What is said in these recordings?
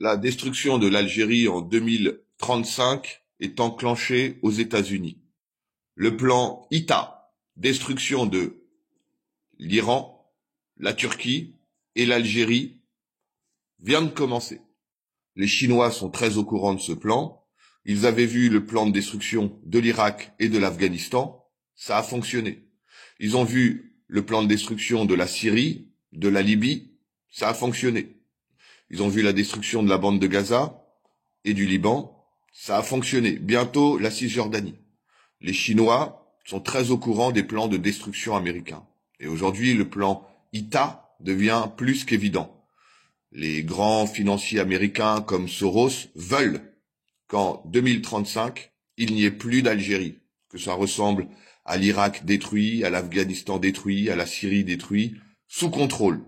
La destruction de l'Algérie en 2035 est enclenchée aux États-Unis. Le plan ITA, destruction de l'Iran, la Turquie et l'Algérie, vient de commencer. Les Chinois sont très au courant de ce plan. Ils avaient vu le plan de destruction de l'Irak et de l'Afghanistan. Ça a fonctionné. Ils ont vu le plan de destruction de la Syrie, de la Libye. Ça a fonctionné. Ils ont vu la destruction de la bande de Gaza et du Liban. Ça a fonctionné. Bientôt, la Cisjordanie. Les Chinois sont très au courant des plans de destruction américains. Et aujourd'hui, le plan ITA devient plus qu'évident. Les grands financiers américains comme Soros veulent qu'en 2035, il n'y ait plus d'Algérie, que ça ressemble à l'Irak détruit, à l'Afghanistan détruit, à la Syrie détruit, sous contrôle.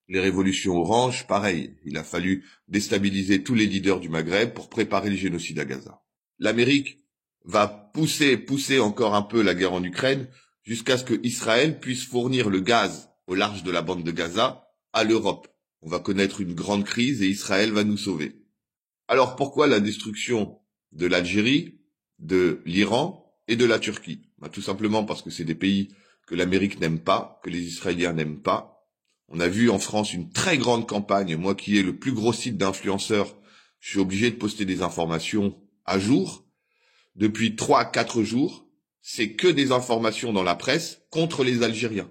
Les révolutions oranges, pareil, il a fallu déstabiliser tous les leaders du Maghreb pour préparer le génocide à Gaza. L'Amérique va pousser encore un peu la guerre en Ukraine jusqu'à ce que Israël puisse fournir le gaz au large de la bande de Gaza à l'Europe. On va connaître une grande crise et Israël va nous sauver. Alors pourquoi la destruction de l'Algérie, de l'Iran et de la Turquie? Tout simplement parce que c'est des pays que l'Amérique n'aime pas, que les Israéliens n'aiment pas. On a vu en France une très grande campagne. Moi qui ai le plus gros site d'influenceurs, je suis obligé de poster des informations à jour. Depuis 3 à 4 jours, c'est que des informations dans la presse contre les Algériens.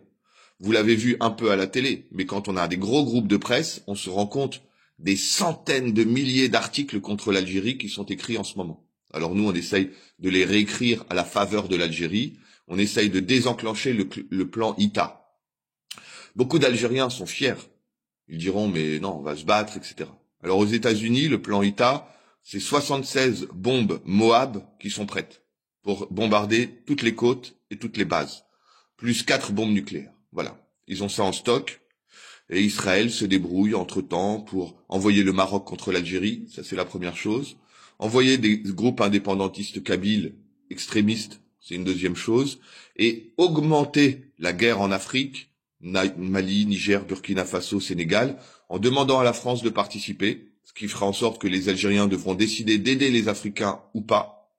Vous l'avez vu un peu à la télé, mais quand on a des gros groupes de presse, on se rend compte des centaines de milliers d'articles contre l'Algérie qui sont écrits en ce moment. Alors nous, on essaye de les réécrire à la faveur de l'Algérie. On essaye de désenclencher le plan ITA. Beaucoup d'Algériens sont fiers. Ils diront, mais non, on va se battre, etc. Alors aux États-Unis, le plan ITA, c'est 76 bombes Moab qui sont prêtes pour bombarder toutes les côtes et toutes les bases, plus 4 bombes nucléaires. Voilà, ils ont ça en stock. Et Israël se débrouille entre-temps pour envoyer le Maroc contre l'Algérie, ça c'est la première chose. Envoyer des groupes indépendantistes kabyles extrémistes, c'est une deuxième chose. Et augmenter la guerre en Afrique, Mali, Niger, Burkina Faso, Sénégal, en demandant à la France de participer, ce qui fera en sorte que les Algériens devront décider d'aider les Africains ou pas.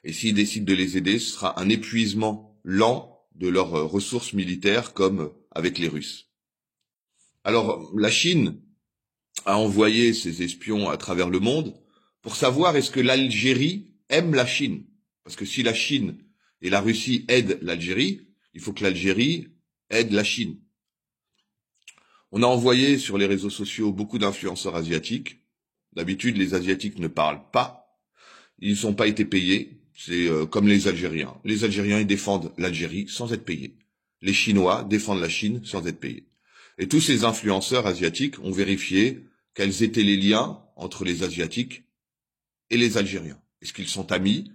Et s'ils décident de les aider, ce sera un épuisement lent de leurs ressources militaires comme avec les Russes. Alors, la Chine a envoyé ses espions à travers le monde pour savoir est-ce que l'Algérie aime la Chine. Parce que si la Chine et la Russie aident l'Algérie, il faut que l'Algérie aide la Chine. On a envoyé sur les réseaux sociaux beaucoup d'influenceurs asiatiques. D'habitude, les Asiatiques ne parlent pas. Ils n'ont pas été payés. C'est comme les Algériens. Les Algériens, ils défendent l'Algérie sans être payés. Les Chinois défendent la Chine sans être payés. Et tous ces influenceurs asiatiques ont vérifié quels étaient les liens entre les Asiatiques et les Algériens. Est-ce qu'ils sont amis?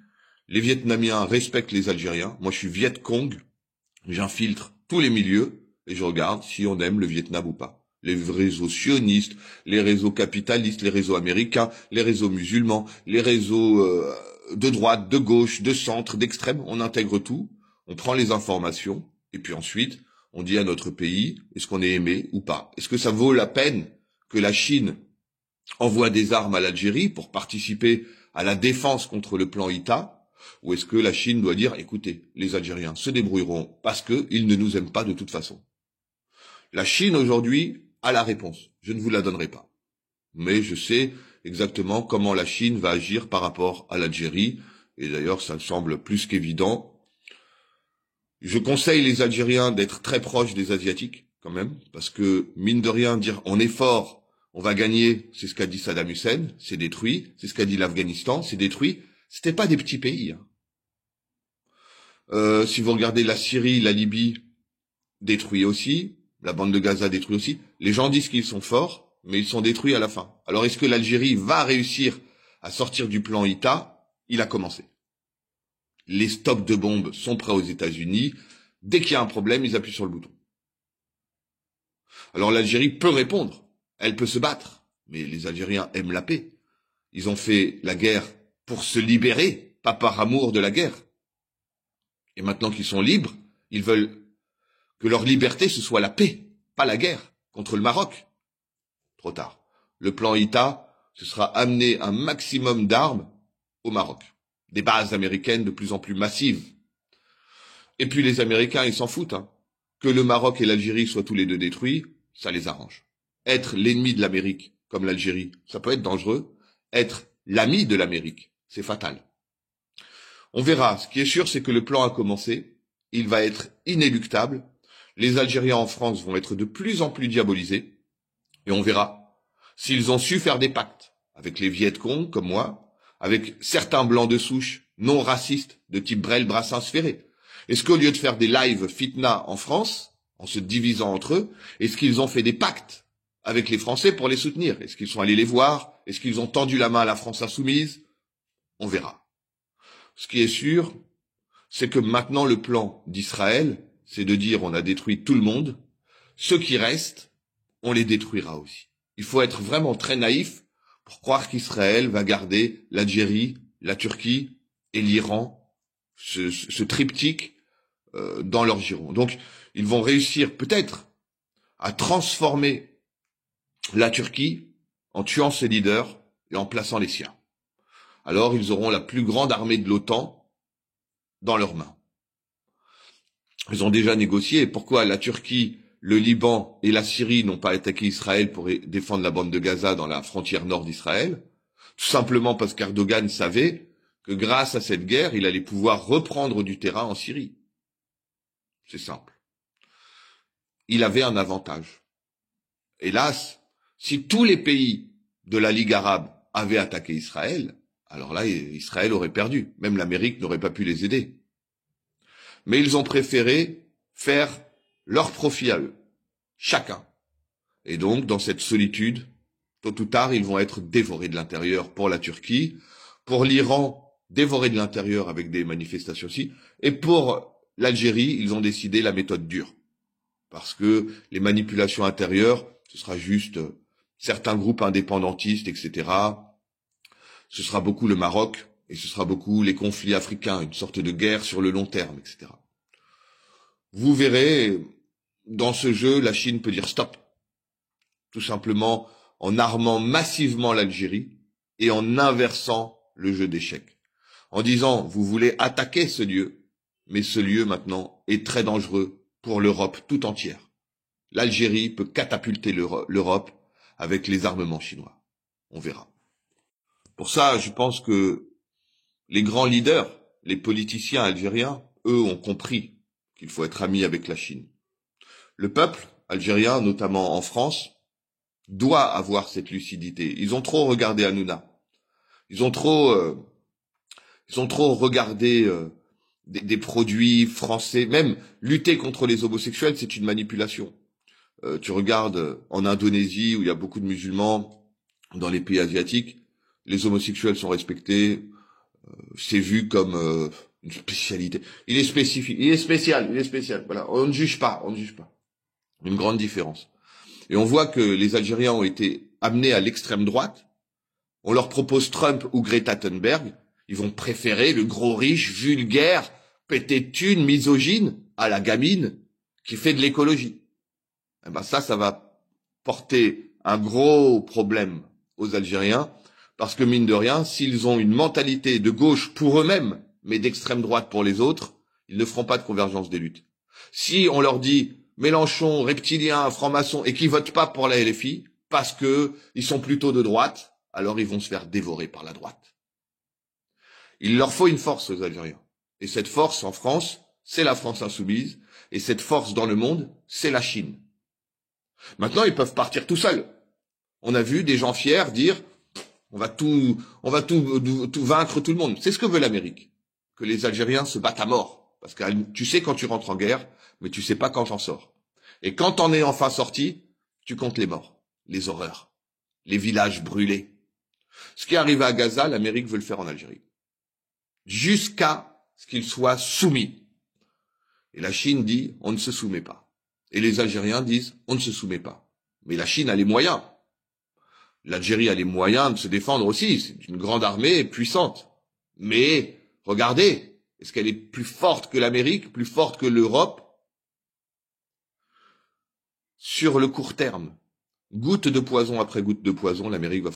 Les Vietnamiens respectent les Algériens. Moi, je suis Viet Cong. J'infiltre tous les milieux et je regarde si on aime le Vietnam ou pas. Les réseaux sionistes, les réseaux capitalistes, les réseaux américains, les réseaux musulmans, les réseaux de droite, de gauche, de centre, d'extrême. On intègre tout, on prend les informations et puis ensuite on dit à notre pays, est-ce qu'on est aimé ou pas? Est-ce que ça vaut la peine que la Chine envoie des armes à l'Algérie pour participer à la défense contre le plan ITA? Ou est-ce que la Chine doit dire, écoutez, les Algériens se débrouilleront parce qu'ils ne nous aiment pas de toute façon? La Chine aujourd'hui a la réponse. Je ne vous la donnerai pas. Mais je sais exactement comment la Chine va agir par rapport à l'Algérie. Et d'ailleurs, ça me semble plus qu'évident. Je conseille les Algériens d'être très proches des Asiatiques, quand même, parce que, mine de rien, dire on est fort, on va gagner, c'est ce qu'a dit Saddam Hussein, c'est détruit, c'est ce qu'a dit l'Afghanistan, c'est détruit. C'était pas des petits pays. Si vous regardez la Syrie, la Libye, détruit aussi, la bande de Gaza détruit aussi, les gens disent qu'ils sont forts, mais ils sont détruits à la fin. Alors est-ce que l'Algérie va réussir à sortir du plan ITA? Il a commencé. Les stocks de bombes sont prêts aux États-Unis. Dès qu'il y a un problème, ils appuient sur le bouton. Alors l'Algérie peut répondre, elle peut se battre, mais les Algériens aiment la paix. Ils ont fait la guerre pour se libérer, pas par amour de la guerre. Et maintenant qu'ils sont libres, ils veulent que leur liberté, ce soit la paix, pas la guerre, contre le Maroc. Trop tard. Le plan ITA, ce sera amener un maximum d'armes au Maroc. Des bases américaines de plus en plus massives. Et puis les Américains, ils s'en foutent. Que le Maroc et l'Algérie soient tous les deux détruits, ça les arrange. Être l'ennemi de l'Amérique, comme l'Algérie, ça peut être dangereux. Être l'ami de l'Amérique, c'est fatal. On verra. Ce qui est sûr, c'est que le plan a commencé. Il va être inéluctable. Les Algériens en France vont être de plus en plus diabolisés. Et on verra s'ils ont su faire des pactes avec les Viet Cong, comme moi, avec certains blancs de souche non racistes de type Brel, Brassens, Ferré. Est-ce qu'au lieu de faire des lives fitna en France, en se divisant entre eux, est-ce qu'ils ont fait des pactes avec les Français pour les soutenir? Est-ce qu'ils sont allés les voir? Est-ce qu'ils ont tendu la main à la France insoumise? On verra. Ce qui est sûr, c'est que maintenant le plan d'Israël, c'est de dire on a détruit tout le monde, ceux qui restent, on les détruira aussi. Il faut être vraiment très naïf pour croire qu'Israël va garder l'Algérie, la Turquie et l'Iran, ce triptyque dans leur giron. Donc, ils vont réussir peut-être à transformer la Turquie en tuant ses leaders et en plaçant les siens. Alors, ils auront la plus grande armée de l'OTAN dans leurs mains. Ils ont déjà négocié. Pourquoi la Turquie, le Liban et la Syrie n'ont pas attaqué Israël pour défendre la bande de Gaza dans la frontière nord d'Israël? Tout simplement parce qu'Erdogan savait que grâce à cette guerre, il allait pouvoir reprendre du terrain en Syrie. C'est simple. Il avait un avantage. Hélas, si tous les pays de la Ligue arabe avaient attaqué Israël, alors là, Israël aurait perdu. Même l'Amérique n'aurait pas pu les aider. Mais ils ont préféré faire leur profit à eux, chacun. Et donc, dans cette solitude, tôt ou tard, ils vont être dévorés de l'intérieur pour la Turquie, pour l'Iran, dévorés de l'intérieur avec des manifestations aussi, et pour l'Algérie, ils ont décidé la méthode dure. Parce que les manipulations intérieures, ce sera juste certains groupes indépendantistes, etc. Ce sera beaucoup le Maroc, et ce sera beaucoup les conflits africains, une sorte de guerre sur le long terme, etc. Vous verrez, dans ce jeu, la Chine peut dire stop. Tout simplement en armant massivement l'Algérie et en inversant le jeu d'échecs. En disant, vous voulez attaquer ce lieu, mais ce lieu maintenant est très dangereux pour l'Europe tout entière. L'Algérie peut catapulter l'Europe avec les armements chinois. On verra. Pour ça, je pense que les grands leaders, les politiciens algériens, eux, ont compris qu'il faut être amis avec la Chine. Le peuple algérien, notamment en France, doit avoir cette lucidité. Ils ont trop regardé Hanouna. Ils ont trop regardé des produits français. Même lutter contre les homosexuels, c'est une manipulation. Tu regardes en Indonésie, où il y a beaucoup de musulmans, dans les pays asiatiques, les homosexuels sont respectés. C'est vu comme une spécialité. Il est spécifique, il est spécial. Voilà, on ne juge pas. Une grande différence. Et on voit que les Algériens ont été amenés à l'extrême droite. On leur propose Trump ou Greta Thunberg. Ils vont préférer le gros riche, vulgaire, pété de thunes, misogyne, à la gamine qui fait de l'écologie. Eh ben ça va porter un gros problème aux Algériens, parce que mine de rien, s'ils ont une mentalité de gauche pour eux-mêmes, mais d'extrême droite pour les autres, ils ne feront pas de convergence des luttes. Si on leur dit Mélenchon, reptilien, franc-maçon, et qui votent pas pour la LFI, parce que ils sont plutôt de droite, alors ils vont se faire dévorer par la droite. Il leur faut une force aux Algériens. Et cette force en France, c'est la France insoumise, et cette force dans le monde, c'est la Chine. Maintenant, ils peuvent partir tout seuls. On a vu des gens fiers dire on va tout vaincre tout le monde. C'est ce que veut l'Amérique. Que les Algériens se battent à mort. Parce que tu sais quand tu rentres en guerre, mais tu sais pas quand t'en sors. Et quand t'en es enfin sorti, tu comptes les morts, les horreurs, les villages brûlés. Ce qui est arrivé à Gaza, l'Amérique veut le faire en Algérie. Jusqu'à ce qu'ils soient soumis. Et la Chine dit, on ne se soumet pas. Et les Algériens disent, on ne se soumet pas. Mais la Chine a les moyens. L'Algérie a les moyens de se défendre aussi. C'est une grande armée puissante. Mais, regardez, est-ce qu'elle est plus forte que l'Amérique, plus forte que l'Europe? Sur le court terme, Goutte de poison après goutte de poison, l'Amérique va